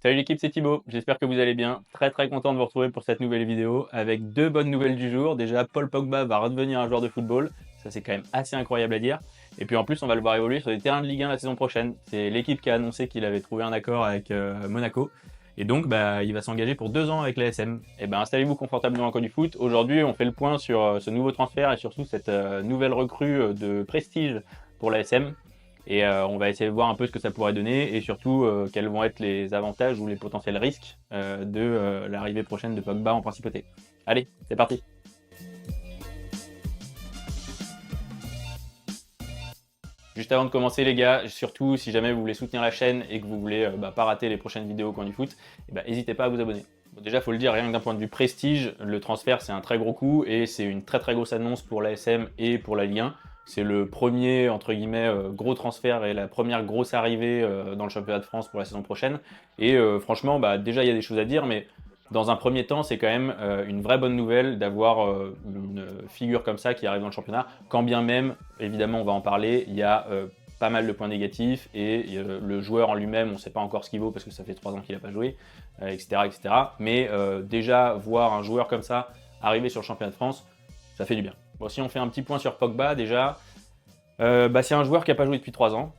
Salut l'équipe, c'est Thibaut, j'espère que vous allez bien. Très content de vous retrouver pour cette nouvelle vidéo avec deux bonnes nouvelles du jour. Déjà, Paul Pogba va redevenir un joueur de football, ça c'est quand même assez incroyable à dire. Et puis en plus, on va le voir évoluer sur les terrains de Ligue 1 la saison prochaine. C'est l'équipe qui a annoncé qu'il avait trouvé un accord avec Monaco. Et donc, il va s'engager pour 2 ans avec l'ASM. Et installez-vous confortablement dans le coin du foot. Aujourd'hui, on fait le point sur ce nouveau transfert et surtout cette nouvelle recrue de prestige pour l'ASM. Et on va essayer de voir un peu ce que ça pourrait donner et surtout quels vont être les avantages ou les potentiels risques de l'arrivée prochaine de Pogba en principauté. Allez, c'est parti. Juste avant de commencer les gars, surtout si jamais vous voulez soutenir la chaîne et que vous voulez pas rater les prochaines vidéos au coin du foot, n'hésitez pas à vous abonner. Bon, déjà, il faut le dire, rien que d'un point de vue prestige, le transfert c'est un très gros coup et c'est une très grosse annonce pour l'ASM et pour la Ligue 1. C'est le premier, entre guillemets, gros transfert et la première grosse arrivée dans le championnat de France pour la saison prochaine. Et franchement, déjà il y a des choses à dire, mais dans un premier temps, c'est quand même une vraie bonne nouvelle d'avoir une figure comme ça qui arrive dans le championnat, quand bien même, évidemment on va en parler, il y a pas mal de points négatifs et le joueur en lui-même, on ne sait pas encore ce qu'il vaut parce que ça fait 3 ans qu'il n'a pas joué, etc. Mais déjà, voir un joueur comme ça arriver sur le championnat de France, ça fait du bien. Bon, si on fait un petit point sur Pogba, déjà, c'est un joueur qui n'a pas joué depuis 3 ans,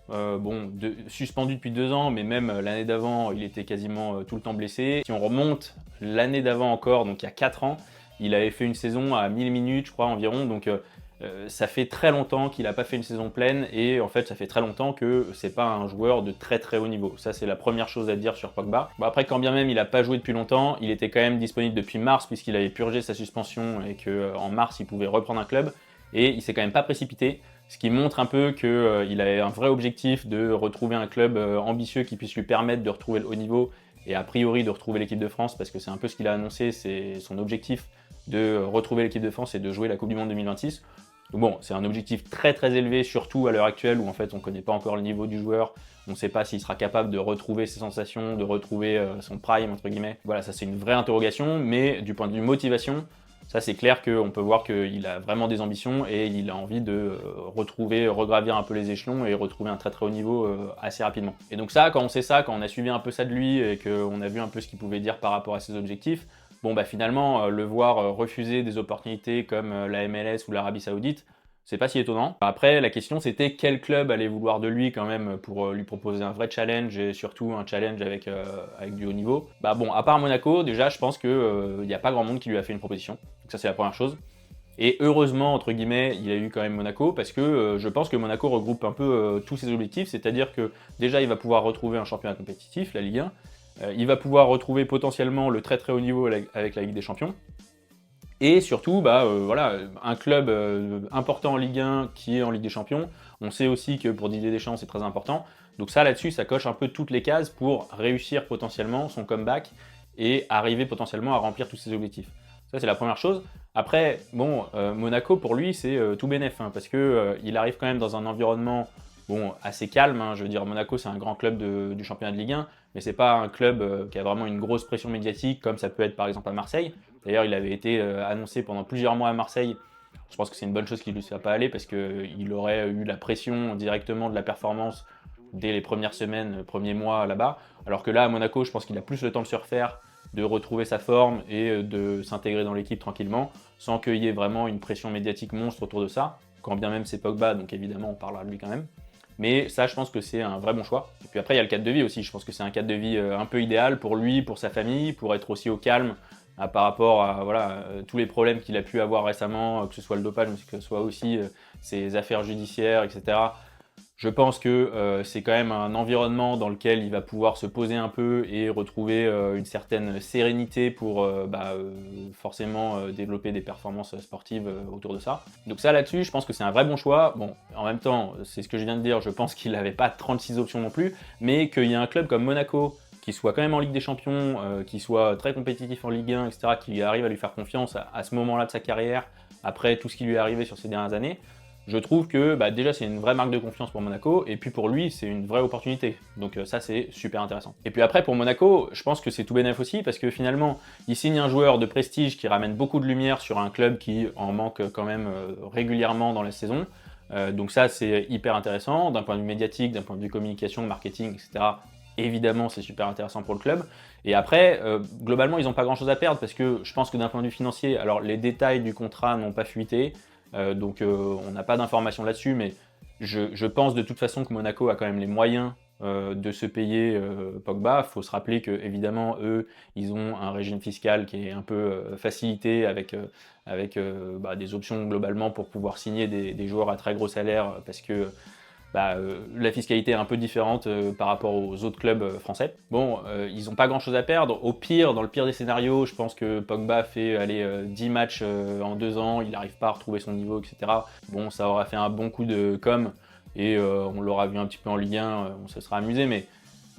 suspendu depuis 2 ans, mais même l'année d'avant, il était quasiment tout le temps blessé. Si on remonte l'année d'avant encore, donc il y a 4 ans, il avait fait une saison à 1000 minutes, je crois, environ, donc ça fait très longtemps qu'il n'a pas fait une saison pleine, et en fait, ça fait très longtemps que c'est pas un joueur de très haut niveau. Ça, c'est la première chose à dire sur Pogba. Bon, après, quand bien même il n'a pas joué depuis longtemps, il était quand même disponible depuis mars, puisqu'il avait purgé sa suspension, et qu'en mars, il pouvait reprendre un club, et il s'est quand même pas précipité. Ce qui montre un peu qu'il avait un vrai objectif de retrouver un club ambitieux qui puisse lui permettre de retrouver le haut niveau et a priori de retrouver l'équipe de France, parce que c'est un peu ce qu'il a annoncé, c'est son objectif de retrouver l'équipe de France et de jouer la Coupe du Monde 2026. Donc bon, c'est un objectif très élevé, surtout à l'heure actuelle où en fait on ne connaît pas encore le niveau du joueur, on ne sait pas s'il sera capable de retrouver ses sensations, de retrouver son prime entre guillemets. Voilà, ça c'est une vraie interrogation, mais du point de vue motivation, ça c'est clair qu'on peut voir qu'il a vraiment des ambitions et il a envie de regravir un peu les échelons et retrouver un très haut niveau assez rapidement. Et donc ça, quand on sait ça, quand on a suivi un peu ça de lui et qu'on a vu un peu ce qu'il pouvait dire par rapport à ses objectifs, finalement, le voir refuser des opportunités comme la MLS ou l'Arabie Saoudite, c'est pas si étonnant. Après, la question c'était quel club allait vouloir de lui quand même pour lui proposer un vrai challenge et surtout un challenge avec du haut niveau. À part Monaco, déjà, je pense qu'il n'y a pas grand monde qui lui a fait une proposition. Donc ça, c'est la première chose. Et heureusement, entre guillemets, il a eu quand même Monaco parce que je pense que Monaco regroupe un peu tous ses objectifs, c'est-à-dire que déjà, il va pouvoir retrouver un championnat compétitif, la Ligue 1. Il va pouvoir retrouver potentiellement le très haut niveau avec la Ligue des Champions. Et surtout, voilà, un club important en Ligue 1 qui est en Ligue des Champions. On sait aussi que pour Didier Deschamps, c'est très important. Donc ça, là-dessus, ça coche un peu toutes les cases pour réussir potentiellement son comeback et arriver potentiellement à remplir tous ses objectifs. Ça, c'est la première chose. Après, Monaco, pour lui, c'est tout bénef, hein, parce que il arrive quand même dans un environnement assez calme. Hein. Je veux dire, Monaco, c'est un grand club du championnat de Ligue 1, mais c'est pas un club qui a vraiment une grosse pression médiatique, comme ça peut être par exemple à Marseille. D'ailleurs, il avait été annoncé pendant plusieurs mois à Marseille. Je pense que c'est une bonne chose qu'il ne lui soit pas allé, parce qu'il aurait eu la pression directement de la performance dès les premières semaines, premiers mois là-bas. Alors que là, à Monaco, je pense qu'il a plus le temps de se refaire, de retrouver sa forme et de s'intégrer dans l'équipe tranquillement, sans qu'il y ait vraiment une pression médiatique monstre autour de ça, quand bien même c'est Pogba, donc évidemment on parlera de lui quand même. Mais ça, je pense que c'est un vrai bon choix. Et puis après, il y a le cadre de vie aussi. Je pense que c'est un cadre de vie un peu idéal pour lui, pour sa famille, pour être aussi au calme par rapport à tous les problèmes qu'il a pu avoir récemment, que ce soit le dopage, mais que ce soit aussi ses affaires judiciaires, etc. Je pense que c'est quand même un environnement dans lequel il va pouvoir se poser un peu et retrouver une certaine sérénité pour forcément développer des performances sportives autour de ça. Donc ça là-dessus, je pense que c'est un vrai bon choix. Bon, en même temps, c'est ce que je viens de dire, je pense qu'il n'avait pas 36 options non plus, mais qu'il y a un club comme Monaco qui soit quand même en Ligue des Champions, qui soit très compétitif en Ligue 1, etc., qui arrive à lui faire confiance à ce moment-là de sa carrière, après tout ce qui lui est arrivé sur ces dernières années, je trouve que déjà c'est une vraie marque de confiance pour Monaco, et puis pour lui c'est une vraie opportunité. Donc ça c'est super intéressant. Et puis après pour Monaco, je pense que c'est tout bénef aussi, parce que finalement il signe un joueur de prestige qui ramène beaucoup de lumière sur un club qui en manque quand même régulièrement dans la saison. Donc ça c'est hyper intéressant, d'un point de vue médiatique, d'un point de vue communication, marketing, etc. évidemment c'est super intéressant pour le club. Et après, globalement, ils n'ont pas grand-chose à perdre parce que je pense que d'un point de vue financier, alors les détails du contrat n'ont pas fuité, donc on n'a pas d'informations là-dessus, mais je pense de toute façon que Monaco a quand même les moyens de se payer Pogba. Il faut se rappeler que évidemment eux, ils ont un régime fiscal qui est un peu facilité avec, des options globalement pour pouvoir signer des joueurs à très gros salaires parce que la fiscalité est un peu différente par rapport aux autres clubs français. Bon, ils n'ont pas grand-chose à perdre. Au pire, dans le pire des scénarios, je pense que Pogba fait 10 matchs en 2 ans, il n'arrive pas à retrouver son niveau, etc. Bon, ça aura fait un bon coup de com' et on l'aura vu un petit peu en Ligue 1, on se sera amusé, mais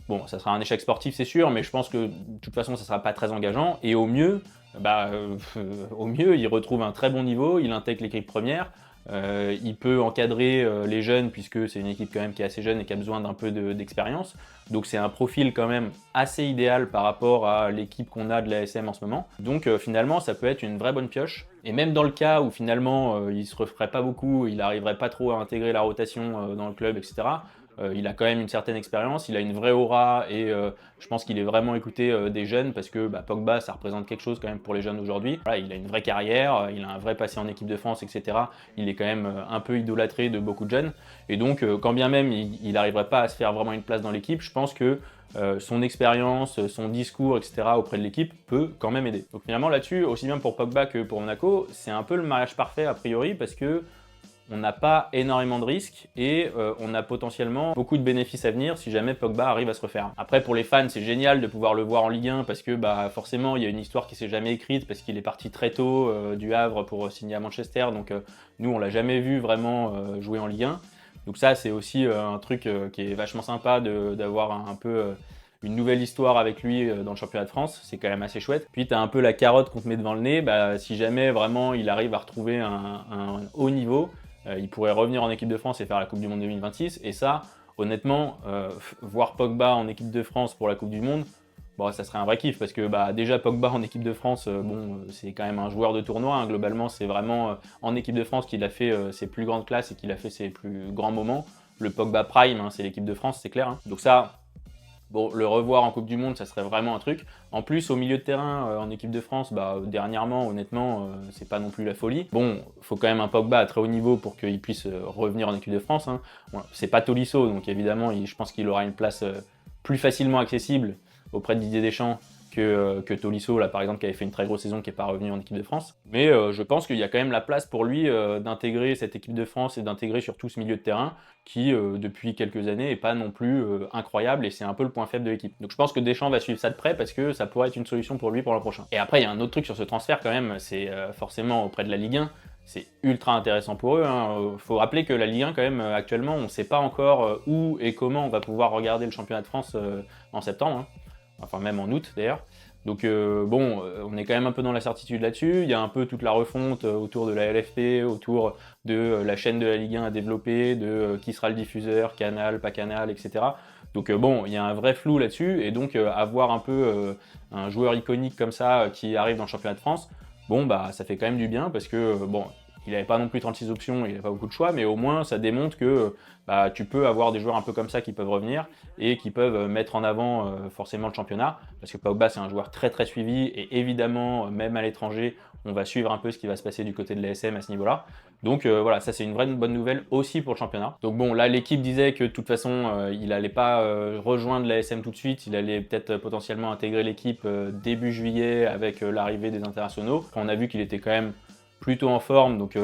bon, ça sera un échec sportif, c'est sûr, mais je pense que de toute façon, ça ne sera pas très engageant. Et au mieux, il retrouve un très bon niveau, il intègre l'équipe première. Il peut encadrer les jeunes puisque c'est une équipe quand même qui est assez jeune et qui a besoin d'un peu d'expérience. Donc c'est un profil quand même assez idéal par rapport à l'équipe qu'on a de l'ASM en ce moment. Donc finalement ça peut être une vraie bonne pioche. Et même dans le cas où finalement il se referait pas beaucoup, il n'arriverait pas trop à intégrer la rotation dans le club, etc. Il a quand même une certaine expérience, il a une vraie aura et je pense qu'il est vraiment écouté des jeunes parce que Pogba, ça représente quelque chose quand même pour les jeunes aujourd'hui. Voilà, il a une vraie carrière, il a un vrai passé en équipe de France, etc. Il est quand même un peu idolâtré de beaucoup de jeunes. Et donc, quand bien même il n'arriverait pas à se faire vraiment une place dans l'équipe, je pense que son expérience, son discours, etc. auprès de l'équipe peut quand même aider. Donc finalement là-dessus, aussi bien pour Pogba que pour Monaco, c'est un peu le mariage parfait a priori parce que on n'a pas énormément de risques et on a potentiellement beaucoup de bénéfices à venir si jamais Pogba arrive à se refaire. Après, pour les fans, c'est génial de pouvoir le voir en Ligue 1 parce que forcément, il y a une histoire qui s'est jamais écrite parce qu'il est parti très tôt du Havre pour signer à Manchester. Donc nous, on l'a jamais vu vraiment jouer en Ligue 1. Donc ça, c'est aussi un truc qui est vachement sympa d'avoir un peu une nouvelle histoire avec lui dans le championnat de France, c'est quand même assez chouette. Puis tu as un peu la carotte qu'on te met devant le nez, si jamais vraiment il arrive à retrouver un haut niveau, il pourrait revenir en équipe de France et faire la Coupe du Monde 2026. Et ça, honnêtement, voir Pogba en équipe de France pour la Coupe du Monde, bon, ça serait un vrai kiff parce que déjà Pogba en équipe de France, c'est quand même un joueur de tournoi. Hein. Globalement, c'est vraiment en équipe de France qu'il a fait ses plus grandes classes et qu'il a fait ses plus grands moments. Le Pogba Prime, hein, c'est l'équipe de France, c'est clair. Hein. Donc ça, bon, le revoir en Coupe du Monde, ça serait vraiment un truc. En plus, au milieu de terrain, en équipe de France, dernièrement, honnêtement, c'est pas non plus la folie. Bon, faut quand même un Pogba à très haut niveau pour qu'il puisse revenir en équipe de France. Hein. Bon, c'est pas Tolisso, donc évidemment, je pense qu'il aura une place plus facilement accessible auprès de Didier Deschamps que Tolisso, là, par exemple, qui avait fait une très grosse saison, qui n'est pas revenu en équipe de France. Mais je pense qu'il y a quand même la place pour lui d'intégrer cette équipe de France et d'intégrer surtout ce milieu de terrain qui, depuis quelques années, n'est pas non plus incroyable et c'est un peu le point faible de l'équipe. Donc je pense que Deschamps va suivre ça de près parce que ça pourrait être une solution pour lui pour l'an prochain. Et après, il y a un autre truc sur ce transfert quand même, c'est forcément auprès de la Ligue 1. C'est ultra intéressant pour eux. Il faut rappeler que la Ligue 1, quand même, actuellement, on ne sait pas encore où et comment on va pouvoir regarder le championnat de France en septembre. Hein. Enfin même en août d'ailleurs. Donc on est quand même un peu dans la certitude là-dessus. Il y a un peu toute la refonte autour de la LFP, autour de la chaîne de la Ligue 1 à développer, de qui sera le diffuseur, Canal, pas Canal, etc. Donc il y a un vrai flou là-dessus. Et donc avoir un peu un joueur iconique comme ça qui arrive dans le championnat de France, ça fait quand même du bien parce que il n'avait pas non plus 36 options, il n'avait pas beaucoup de choix, mais au moins ça démontre que tu peux avoir des joueurs un peu comme ça qui peuvent revenir et qui peuvent mettre en avant forcément le championnat, parce que Pogba c'est un joueur très très suivi et évidemment même à l'étranger on va suivre un peu ce qui va se passer du côté de l'ASM à ce niveau-là. Donc voilà, ça c'est une vraie bonne nouvelle aussi pour le championnat. Donc bon, là l'équipe disait que de toute façon il n'allait pas rejoindre l'ASM tout de suite, il allait peut-être potentiellement intégrer l'équipe début juillet avec l'arrivée des internationaux. On a vu qu'il était quand même plutôt en forme, donc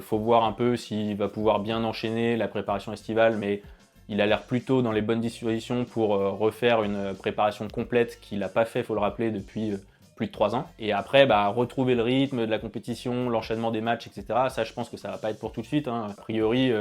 faut voir un peu s'il va pouvoir bien enchaîner la préparation estivale, mais il a l'air plutôt dans les bonnes dispositions pour refaire une préparation complète qu'il n'a pas fait, faut le rappeler, depuis plus de 3 ans. Et après, retrouver le rythme de la compétition, l'enchaînement des matchs, etc. Ça, je pense que ça va pas être pour tout de suite. Hein. A priori,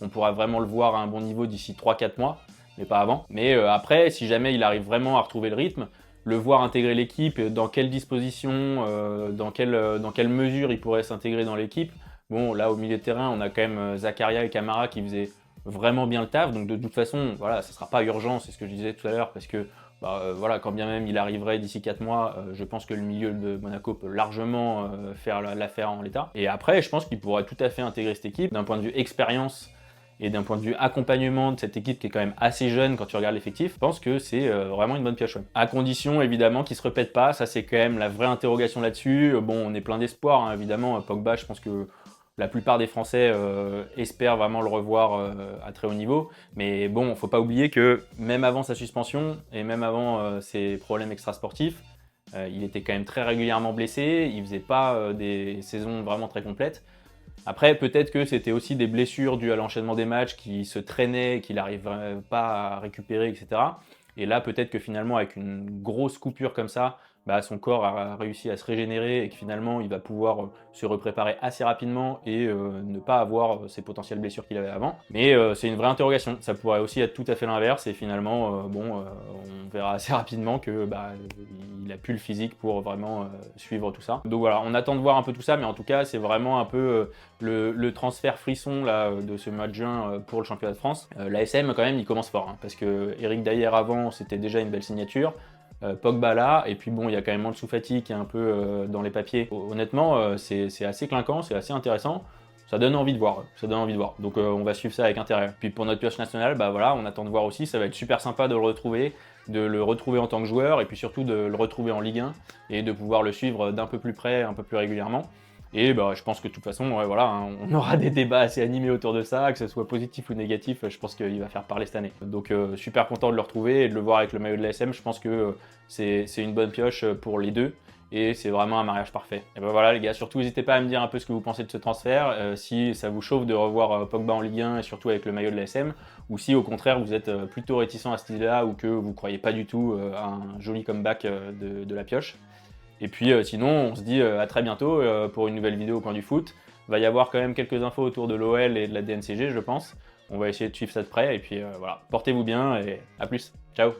on pourra vraiment le voir à un bon niveau d'ici 3-4 mois, mais pas avant. Mais après, si jamais il arrive vraiment à retrouver le rythme, le voir intégrer l'équipe, dans quelle disposition, dans quelle mesure il pourrait s'intégrer dans l'équipe. Bon, là, au milieu de terrain, on a quand même Zakaria et Camara qui faisaient vraiment bien le taf. Donc, de toute façon, voilà, ça ne sera pas urgent, c'est ce que je disais tout à l'heure, parce que voilà, quand bien même il arriverait d'ici 4 mois, je pense que le milieu de Monaco peut largement faire l'affaire en l'état. Et après, je pense qu'il pourrait tout à fait intégrer cette équipe d'un point de vue expérience et d'un point de vue accompagnement de cette équipe qui est quand même assez jeune quand tu regardes l'effectif, je pense que c'est vraiment une bonne pioche. Ouais. À condition évidemment qu'il ne se répète pas, ça c'est quand même la vraie interrogation là-dessus. Bon, on est plein d'espoir, hein, évidemment. Pogba, je pense que la plupart des Français espèrent vraiment le revoir à très haut niveau. Mais bon, il ne faut pas oublier que même avant sa suspension et même avant ses problèmes extrasportifs, il était quand même très régulièrement blessé, il ne faisait pas des saisons vraiment très complètes. Après, peut-être que c'était aussi des blessures dues à l'enchaînement des matchs qui se traînaient, qu'il n'arrive pas à récupérer, etc. Et là, peut-être que finalement, avec une grosse coupure comme ça, bah, son corps a réussi à se régénérer et que finalement, il va pouvoir se repréparer assez rapidement et ne pas avoir ces potentielles blessures qu'il avait avant. Mais c'est une vraie interrogation. Ça pourrait aussi être tout à fait l'inverse et finalement, on verra assez rapidement que bah, il n'a plus le physique pour vraiment suivre tout ça. Donc voilà, on attend de voir un peu tout ça, mais en tout cas, c'est vraiment un peu le transfert frisson là, de ce mois de juin pour le championnat de France. L'ASM, quand même, il commence fort, hein, parce que Eric Dayer avant, c'était déjà une belle signature. Pogba là, et puis bon, il y a quand même Ansu Fati qui est un peu dans les papiers. Honnêtement, c'est assez clinquant, c'est assez intéressant. Ça donne envie de voir, ça donne envie de voir. Donc on va suivre ça avec intérêt. Puis pour notre pioche nationale, bah voilà, on attend de voir aussi, ça va être super sympa de le retrouver en tant que joueur, et puis surtout de le retrouver en Ligue 1, et de pouvoir le suivre d'un peu plus près, un peu plus régulièrement. Et bah, je pense que de toute façon, ouais, voilà, hein, on aura des débats assez animés autour de ça, que ce soit positif ou négatif, je pense qu'il va faire parler cette année. Donc super content de le retrouver et de le voir avec le maillot de l'ASM, je pense que c'est une bonne pioche pour les deux. Et c'est vraiment un mariage parfait. Et ben voilà les gars, surtout n'hésitez pas à me dire un peu ce que vous pensez de ce transfert, si ça vous chauffe de revoir Pogba en Ligue 1 et surtout avec le maillot de l'ASM, ou si au contraire vous êtes plutôt réticent à cette idée-là ou que vous croyez pas du tout à un joli comeback de la pioche. Et puis sinon, on se dit à très bientôt pour une nouvelle vidéo au coin du foot. Il va y avoir quand même quelques infos autour de l'OL et de la DNCG, je pense. On va essayer de suivre ça de près. Et puis voilà, portez-vous bien et à plus. Ciao.